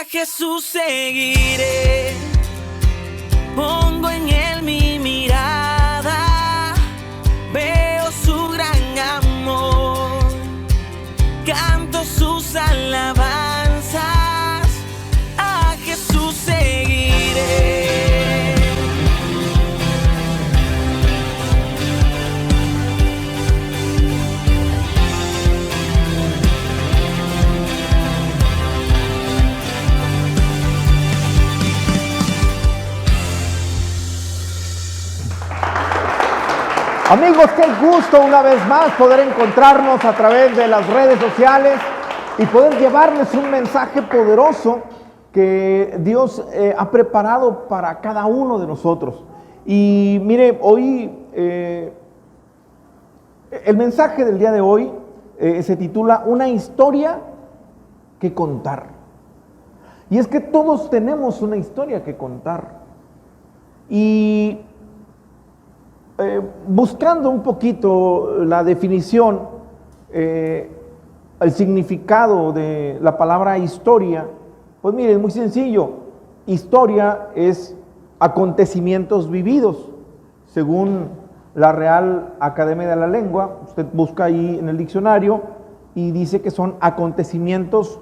A Jesús seguiré, pongo en él mi mirada, veo su gran amor, canto sus alabanzas, a Jesús seguiré. Amigos, qué gusto una vez más poder encontrarnos a través de las redes sociales y poder llevarles un mensaje poderoso que Dios ha preparado para cada uno de nosotros. Y mire, hoy, el mensaje del día de hoy se titula Una historia que contar. Y es que todos tenemos una historia que contar. Y buscando un poquito la definición, el significado de la palabra historia, pues mire, es muy sencillo. Historia es acontecimientos vividos, según la Real Academia de la Lengua. Usted busca ahí en el diccionario y dice que son acontecimientos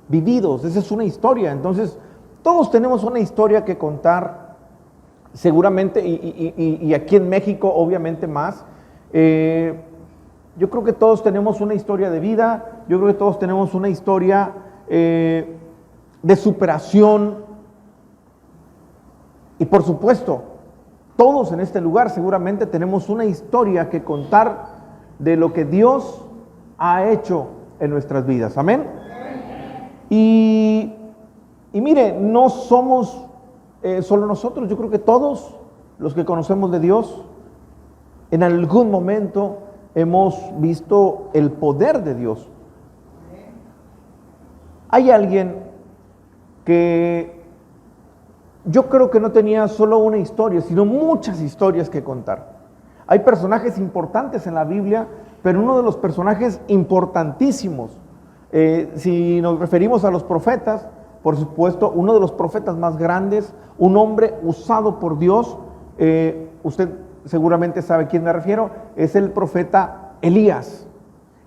vividos. Esa es una historia. Entonces, todos tenemos una historia que contar. Seguramente, y aquí en México obviamente más, yo creo que todos tenemos una historia de vida, yo creo que todos tenemos una historia de superación, y por supuesto, todos en este lugar seguramente tenemos una historia que contar de lo que Dios ha hecho en nuestras vidas, amén. Y mire, no somos solo nosotros, yo creo que todos los que conocemos de Dios, en algún momento hemos visto el poder de Dios. Hay alguien que yo creo que no tenía solo una historia, sino muchas historias que contar. Hay personajes importantes en la Biblia, pero uno de los personajes importantísimos, si nos referimos a los profetas, por supuesto, uno de los profetas más grandes, un hombre usado por Dios, usted seguramente sabe a quién me refiero, es el profeta Elías.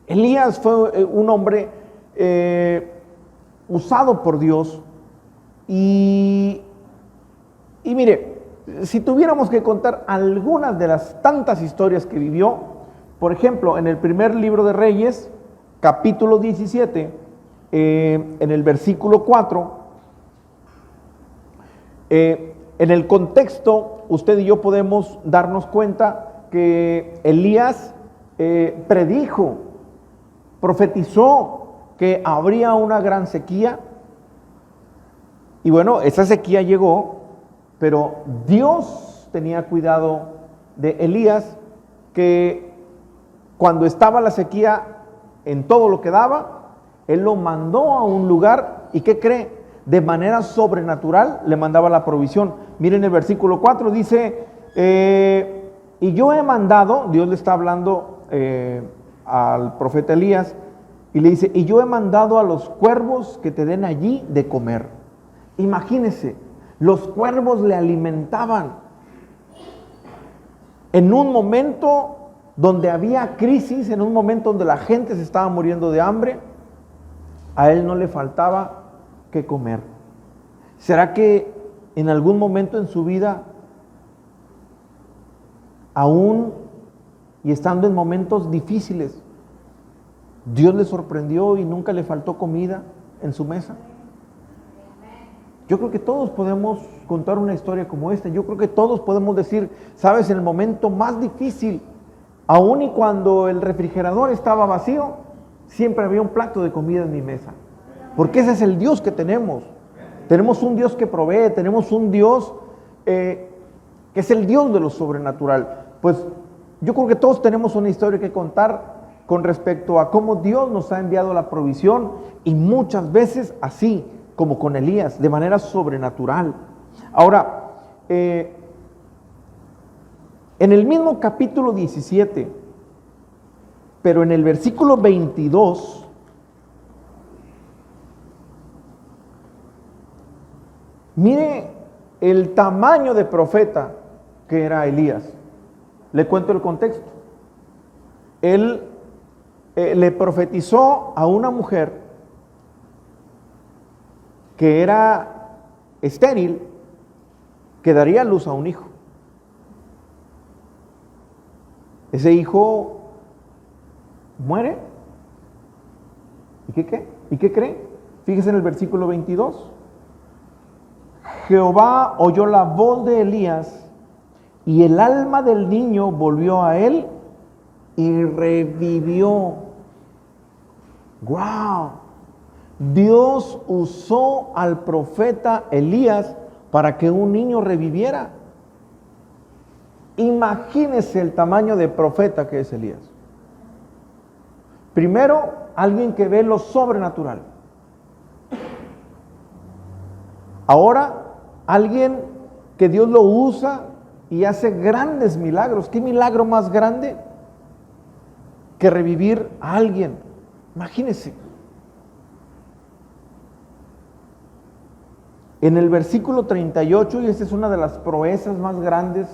Elías fue un hombre usado por Dios y mire, si tuviéramos que contar algunas de las tantas historias que vivió, por ejemplo, en el primer libro de Reyes, capítulo 17, en el versículo 4, en el contexto, usted y yo podemos darnos cuenta que Elías predijo, profetizó que habría una gran sequía. Y bueno, esa sequía llegó, pero Dios tenía cuidado de Elías, que cuando estaba la sequía en todo lo que daba, Él lo mandó a un lugar, ¿y qué cree? De manera sobrenatural le mandaba la provisión. Miren el versículo 4, dice, y yo he mandado, Dios le está hablando al profeta Elías, y le dice, y yo he mandado a los cuervos que te den allí de comer. Imagínense, los cuervos le alimentaban. En un momento donde había crisis, en un momento donde la gente se estaba muriendo de hambre, a él no le faltaba que comer. ¿Será que en algún momento en su vida, aún y estando en momentos difíciles, Dios le sorprendió y nunca le faltó comida en su mesa? Yo creo que todos podemos contar una historia como esta. Yo creo que todos podemos decir, sabes, en el momento más difícil, aún y cuando el refrigerador estaba vacío, siempre había un plato de comida en mi mesa. Porque ese es el Dios que tenemos. Tenemos un Dios que provee, tenemos un Dios que es el Dios de lo sobrenatural. Pues yo creo que todos tenemos una historia que contar con respecto a cómo Dios nos ha enviado la provisión, y muchas veces así como con Elías, de manera sobrenatural. Ahora, en el mismo capítulo 17, pero en el versículo 22, Mire el tamaño de profeta que era Elías. Le cuento el contexto. Él le profetizó a una mujer que era estéril, que daría a luz a un hijo. Ese hijo muere. ¿Y qué cree? Fíjese en el versículo 22. Jehová oyó la voz de Elías y el alma del niño volvió a él y revivió. ¡Wow! Dios usó al profeta Elías para que un niño reviviera. Imagínese el tamaño de profeta que es Elías. Primero, alguien que ve lo sobrenatural. Ahora, alguien que Dios lo usa y hace grandes milagros. ¿Qué milagro más grande que revivir a alguien? Imagínese. En el versículo 38, y esta es una de las proezas más grandes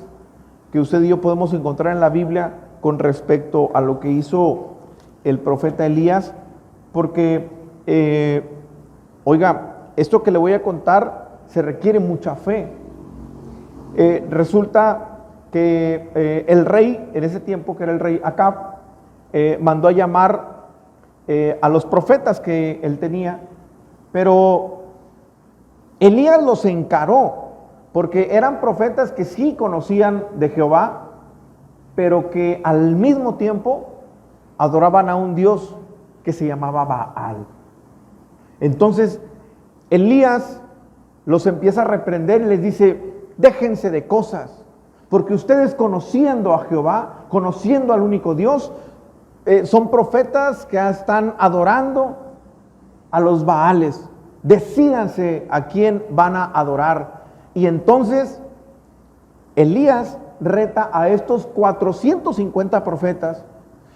que usted y yo podemos encontrar en la Biblia con respecto a lo que hizo el profeta Elías, porque, oiga, esto que le voy a contar se requiere mucha fe. Resulta que el rey, en ese tiempo que era el rey Acab, mandó a llamar a los profetas que él tenía, pero Elías los encaró, porque eran profetas que sí conocían de Jehová, pero que al mismo tiempo adoraban a un Dios que se llamaba Baal. Entonces, Elías los empieza a reprender y les dice: déjense de cosas, porque ustedes, conociendo a Jehová, conociendo al único Dios, son profetas que están adorando a los Baales. Decídanse a quién van a adorar. Y entonces Elías reta a estos 450 profetas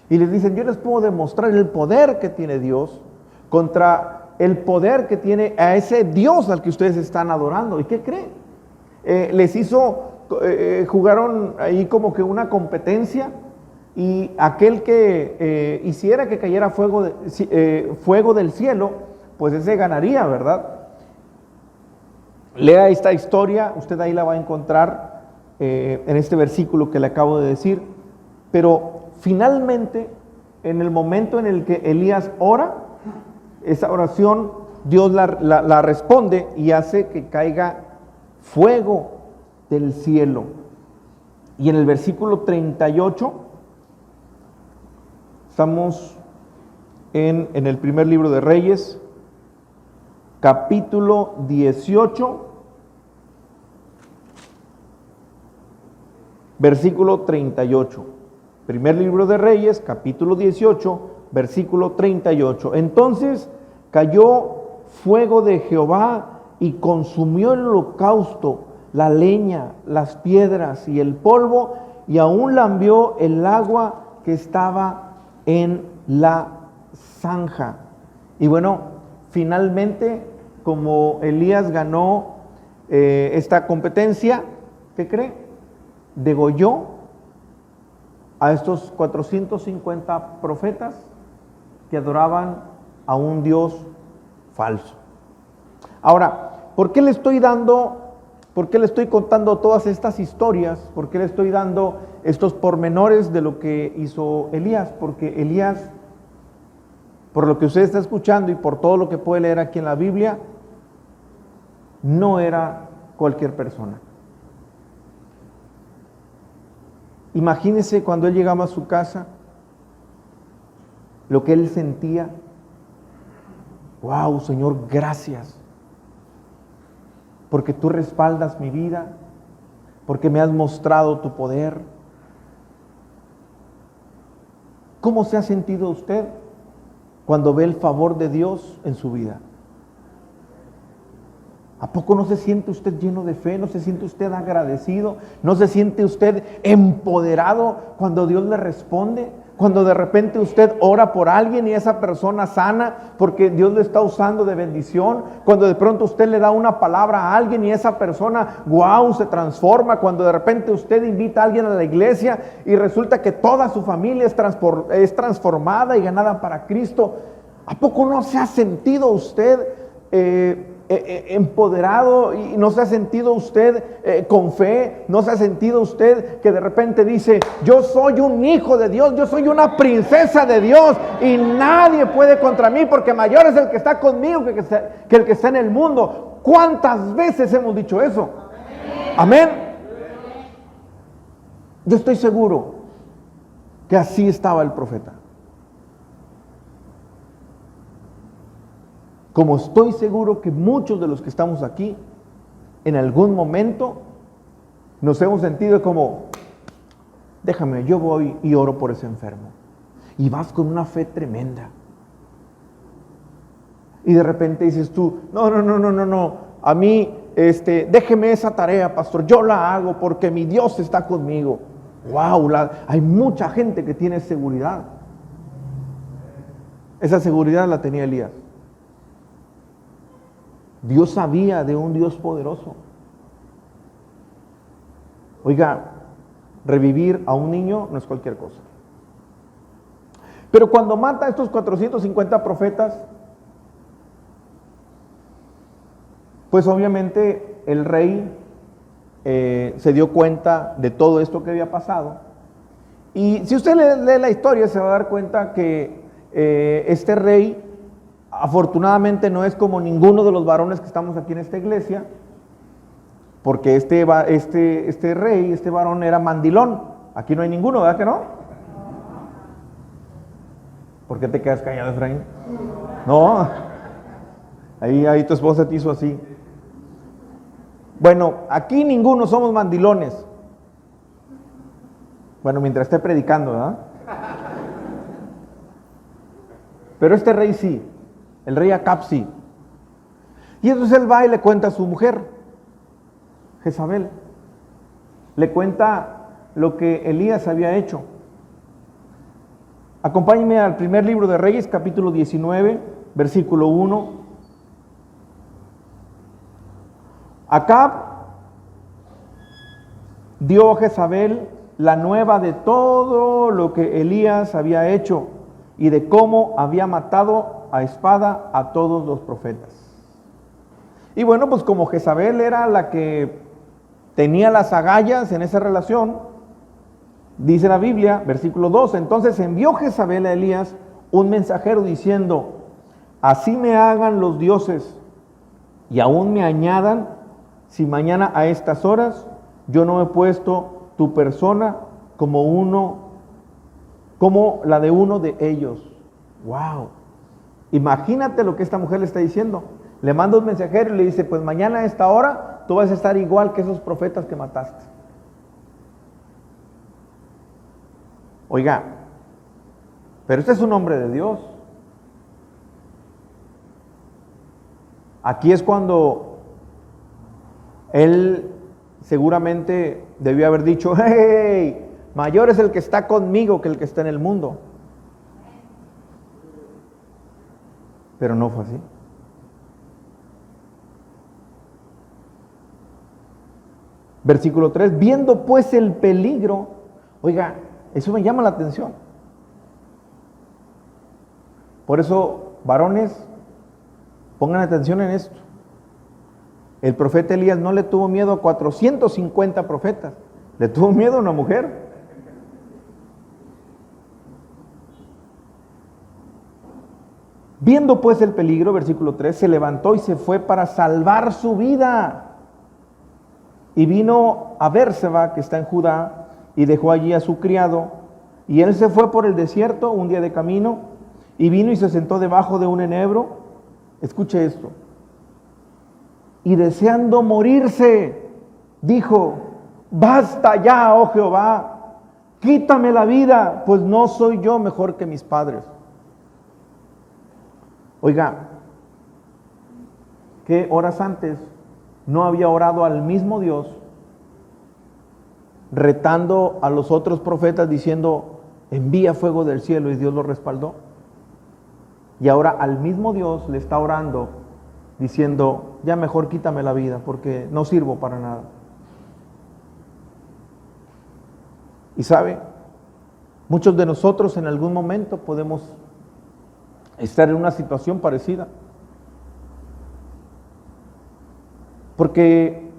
y les dicen: yo les puedo demostrar el poder que tiene Dios contra el poder que tiene a ese Dios al que ustedes están adorando. ¿Y qué creen? Les jugaron ahí como que una competencia, y aquel que hiciera que cayera fuego del cielo, pues ese ganaría, ¿verdad? Lea esta historia, usted ahí la va a encontrar en este versículo que le acabo de decir. Pero finalmente, en el momento en el que Elías ora, esa oración Dios la responde y hace que caiga fuego del cielo. Y en el versículo 38, estamos en el primer libro de Reyes, capítulo 18, versículo 38. Primer libro de Reyes, capítulo 18, versículo 38. Entonces cayó fuego de Jehová y consumió el holocausto, la leña, las piedras y el polvo, y aún lambió el agua que estaba en la zanja. Y bueno, finalmente, como Elías ganó esta competencia, ¿qué cree? Degolló a estos 450 profetas que adoraban a un Dios falso. Ahora, ¿por qué le estoy contando todas estas historias? ¿Por qué le estoy dando estos pormenores de lo que hizo Elías? Porque Elías, por lo que usted está escuchando y por todo lo que puede leer aquí en la Biblia, no era cualquier persona. Imagínese cuando él llegaba a su casa, lo que él sentía. Wow, Señor, gracias, porque tú respaldas mi vida, porque me has mostrado tu poder. ¿Cómo se ha sentido usted cuando ve el favor de Dios en su vida? ¿A poco no se siente usted lleno de fe? ¿No se siente usted agradecido? ¿No se siente usted empoderado cuando Dios le responde? Cuando de repente usted ora por alguien y esa persona sana porque Dios le está usando de bendición. Cuando de pronto usted le da una palabra a alguien y esa persona, wow, se transforma. Cuando de repente usted invita a alguien a la iglesia y resulta que toda su familia es transformada y ganada para Cristo. ¿A poco no se ha sentido usted empoderado y no se ha sentido usted con fe? ¿No se ha sentido usted que de repente dice, yo soy un hijo de Dios, yo soy una princesa de Dios y nadie puede contra mí porque mayor es el que está conmigo que el que está en el mundo? ¿Cuántas veces hemos dicho eso? Amén. Yo estoy seguro que así estaba el profeta. Como estoy seguro que muchos de los que estamos aquí, en algún momento nos hemos sentido como, déjame, yo voy y oro por ese enfermo. Y vas con una fe tremenda. Y de repente dices tú, no, a mí, déjeme esa tarea, pastor, yo la hago porque mi Dios está conmigo. Wow, hay mucha gente que tiene seguridad. Esa seguridad la tenía Elías. Dios sabía de un Dios poderoso. Oiga, revivir a un niño no es cualquier cosa. Pero cuando mata a estos 450 profetas, pues obviamente el rey se dio cuenta de todo esto que había pasado. Y si usted lee la historia, se va a dar cuenta que este rey afortunadamente no es como ninguno de los varones que estamos aquí en esta iglesia, porque este rey, este varón era mandilón. Aquí no hay ninguno, ¿verdad que no? ¿Por qué te quedas callado, Efraín? No, ahí tu esposa te hizo así. Bueno, aquí ninguno somos mandilones. Bueno, mientras esté predicando, ¿verdad? Pero este rey sí. El rey Acab sí. Y entonces él va y le cuenta a su mujer, Jezabel. Le cuenta lo que Elías había hecho. Acompáñenme al primer libro de Reyes, capítulo 19, versículo 1. Acab dio a Jezabel la nueva de todo lo que Elías había hecho y de cómo había matado a espada a todos los profetas. Y bueno, pues como Jezabel era la que tenía las agallas en esa relación, dice la Biblia, versículo 2, entonces envió Jezabel a Elías un mensajero diciendo, así me hagan los dioses y aún me añadan, si mañana a estas horas yo no he puesto tu persona como la de uno de ellos. Wow. Imagínate lo que esta mujer le está diciendo. Le manda un mensajero y le dice, pues mañana a esta hora tú vas a estar igual que esos profetas que mataste. Oiga, pero este es un hombre de Dios. Aquí es cuando él seguramente debió haber dicho, hey, mayor es el que está conmigo que el que está en el mundo. Pero no fue así. Versículo 3, viendo pues el peligro, oiga, eso me llama la atención. Por eso, varones, pongan atención en esto. El profeta Elías no le tuvo miedo a 450 profetas, le tuvo miedo a una mujer. Viendo pues el peligro, versículo 3, se levantó y se fue para salvar su vida. Y vino a Bérseba, que está en Judá, y dejó allí a su criado. Y él se fue por el desierto un día de camino, y vino y se sentó debajo de un enebro. Escuche esto. Y deseando morirse, dijo, basta ya, oh Jehová, quítame la vida, pues no soy yo mejor que mis padres. Oiga, que horas antes no había orado al mismo Dios, retando a los otros profetas diciendo, envía fuego del cielo y Dios lo respaldó. Y ahora al mismo Dios le está orando diciendo, ya mejor quítame la vida porque no sirvo para nada. Y sabe, muchos de nosotros en algún momento podemos estar en una situación parecida. Porque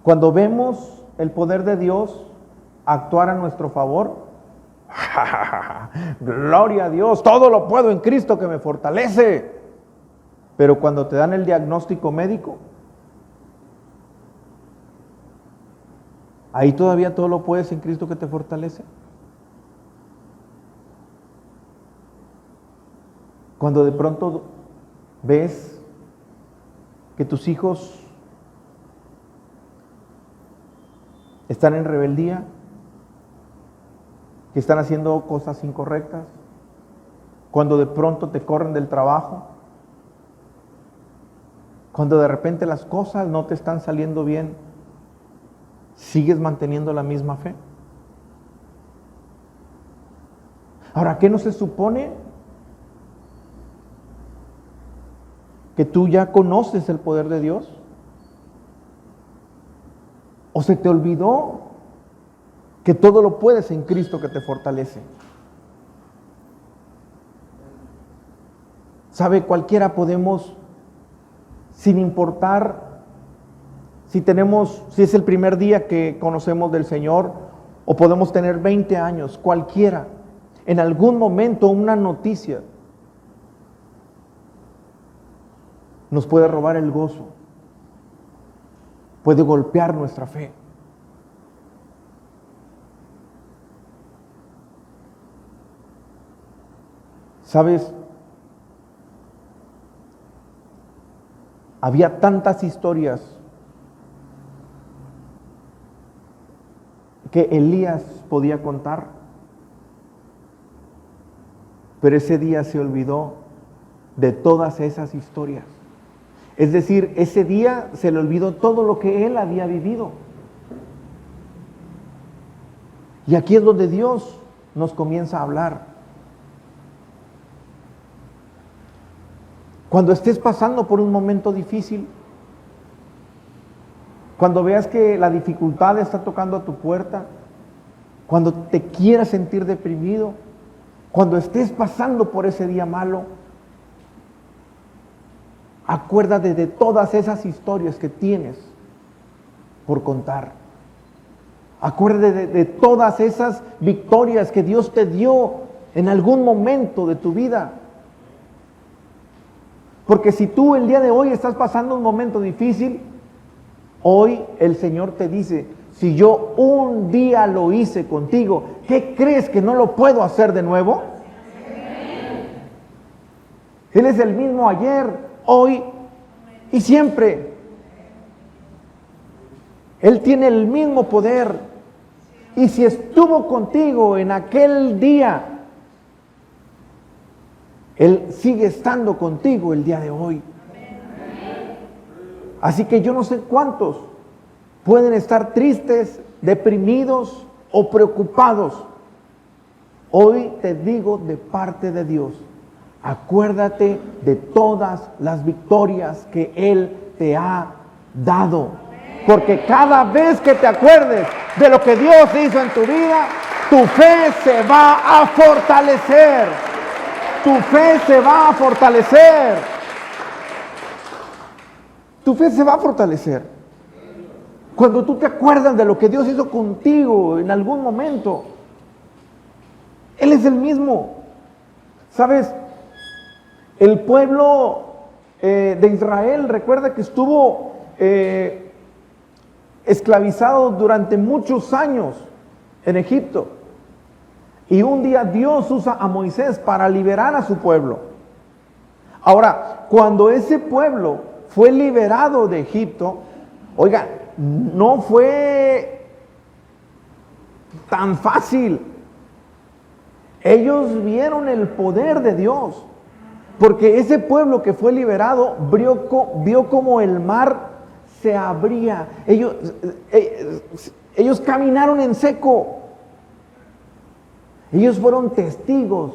cuando vemos el poder de Dios actuar a nuestro favor, gloria a Dios, todo lo puedo en Cristo que me fortalece. Pero cuando te dan el diagnóstico médico, ahí todavía todo lo puedes en Cristo que te fortalece. Cuando de pronto ves que tus hijos están en rebeldía, que están haciendo cosas incorrectas, cuando de pronto te corren del trabajo, cuando de repente las cosas no te están saliendo bien, ¿sigues manteniendo la misma fe? Ahora, ¿qué no se supone? ¿Que tú ya conoces el poder de Dios? ¿O se te olvidó que todo lo puedes en Cristo que te fortalece? ¿Sabe? Cualquiera podemos, sin importar si es el primer día que conocemos del Señor o podemos tener 20 años, cualquiera, en algún momento una noticia nos puede robar el gozo, puede golpear nuestra fe. ¿Sabes? Había tantas historias que Elías podía contar, pero ese día se olvidó de todas esas historias. Es decir, ese día se le olvidó todo lo que él había vivido. Y aquí es donde Dios nos comienza a hablar. Cuando estés pasando por un momento difícil, cuando veas que la dificultad está tocando a tu puerta, cuando te quieras sentir deprimido, cuando estés pasando por ese día malo, acuérdate de todas esas historias que tienes por contar. Acuérdate de todas esas victorias que Dios te dio en algún momento de tu vida. Porque si tú el día de hoy estás pasando un momento difícil, hoy el Señor te dice, si yo un día lo hice contigo, ¿qué crees que no lo puedo hacer de nuevo? Él es el mismo ayer, hoy y siempre. Él tiene el mismo poder. Y si estuvo contigo en aquel día, Él sigue estando contigo el día de hoy. Así que yo no sé cuántos pueden estar tristes, deprimidos o preocupados. Hoy te digo de parte de Dios, acuérdate de todas las victorias que Él te ha dado. Porque cada vez que te acuerdes de lo que Dios hizo en tu vida, tu fe se va a fortalecer. Tu fe se va a fortalecer. Tu fe se va a fortalecer. Cuando tú te acuerdas de lo que Dios hizo contigo en algún momento, Él es el mismo. ¿Sabes? El pueblo de Israel, recuerda que estuvo esclavizado durante muchos años en Egipto. Y un día Dios usa a Moisés para liberar a su pueblo. Ahora, cuando ese pueblo fue liberado de Egipto, oiga, no fue tan fácil. Ellos vieron el poder de Dios, porque ese pueblo que fue liberado vio como el mar se abría. Ellos caminaron en seco. Ellos fueron testigos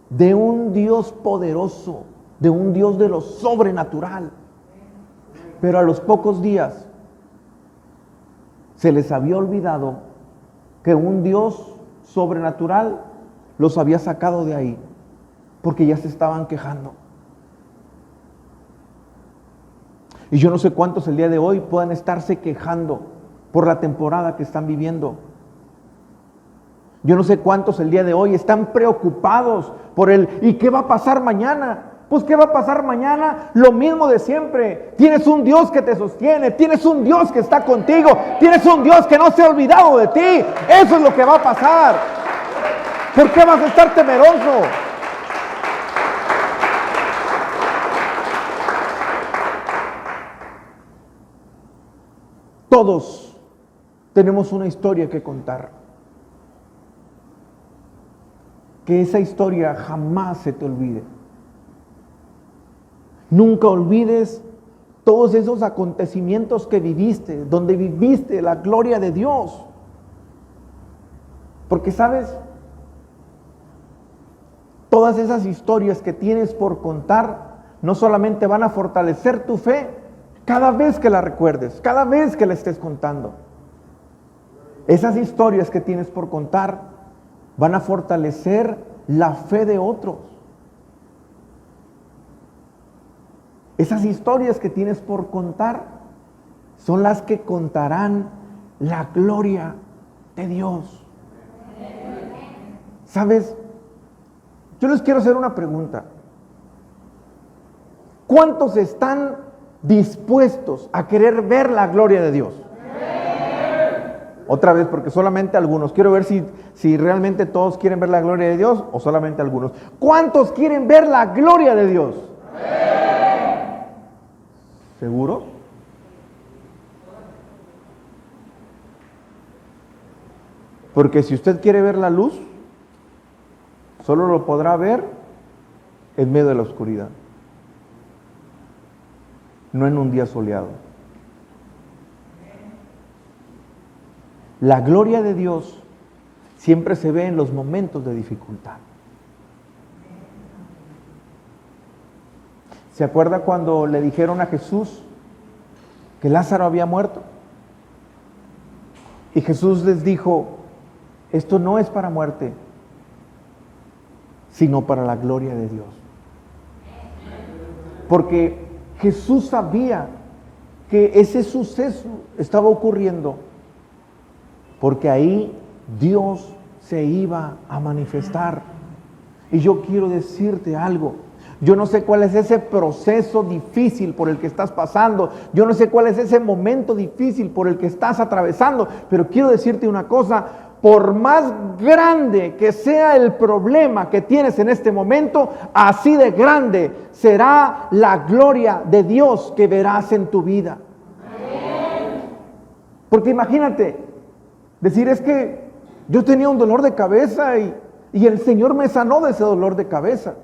de un Dios poderoso, de un Dios de lo sobrenatural. Pero a los pocos días se les había olvidado que un Dios sobrenatural los había sacado de ahí, porque ya se estaban quejando. Y yo no sé cuántos el día de hoy puedan estarse quejando por la temporada que están viviendo. Yo no sé cuántos el día de hoy están preocupados por ¿y qué va a pasar mañana? Pues ¿qué va a pasar mañana? Lo mismo de siempre. Tienes un Dios que te sostiene, tienes un Dios que está contigo, tienes un Dios que no se ha olvidado de ti. Eso es lo que va a pasar. ¿Por qué vas a estar temeroso? Todos tenemos una historia que contar. Que esa historia jamás se te olvide. Nunca olvides todos esos acontecimientos que viviste, donde viviste la gloria de Dios. Porque sabes, todas esas historias que tienes por contar no solamente van a fortalecer tu fe cada vez que la recuerdes, cada vez que la estés contando. Esas historias que tienes por contar van a fortalecer la fe de otros. Esas historias que tienes por contar son las que contarán la gloria de Dios. ¿Sabes? Yo les quiero hacer una pregunta. ¿Cuántos están dispuestos a querer ver la gloria de Dios? Otra vez, porque solamente algunos. Quiero ver si realmente todos quieren ver la gloria de Dios o solamente algunos. ¿Cuántos quieren ver la gloria de Dios? ¿Seguro? Porque si usted quiere ver la luz, solo lo podrá ver en medio de la oscuridad, no en un día soleado. La gloria de Dios siempre se ve en los momentos de dificultad. ¿Se acuerda cuando le dijeron a Jesús que Lázaro había muerto? Y Jesús les dijo, esto no es para muerte, sino para la gloria de Dios. Porque Jesús sabía que ese suceso estaba ocurriendo porque ahí Dios se iba a manifestar. Y yo quiero decirte algo. Yo no sé cuál es ese proceso difícil por el que estás pasando. Yo no sé cuál es ese momento difícil por el que estás atravesando. Pero quiero decirte una cosa. Por más grande que sea el problema que tienes en este momento, así de grande será la gloria de Dios que verás en tu vida. Porque imagínate, decir es que yo tenía un dolor de cabeza y el Señor me sanó de ese dolor de cabeza.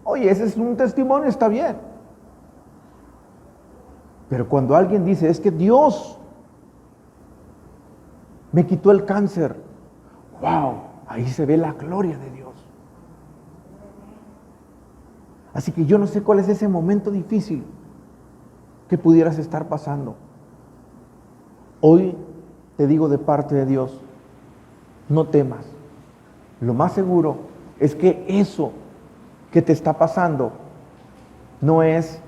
Oye, ese es un testimonio, está bien. Pero cuando alguien dice, es que Dios me quitó el cáncer, wow, ahí se ve la gloria de Dios. Así que yo no sé cuál es ese momento difícil que pudieras estar pasando. Hoy te digo de parte de Dios, no temas. Lo más seguro es que eso que te está pasando no es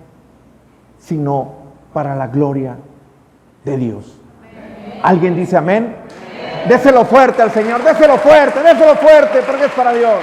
sino para la gloria de Dios. ¿Alguien dice amén? Déselo fuerte al Señor, déselo fuerte, porque es para Dios.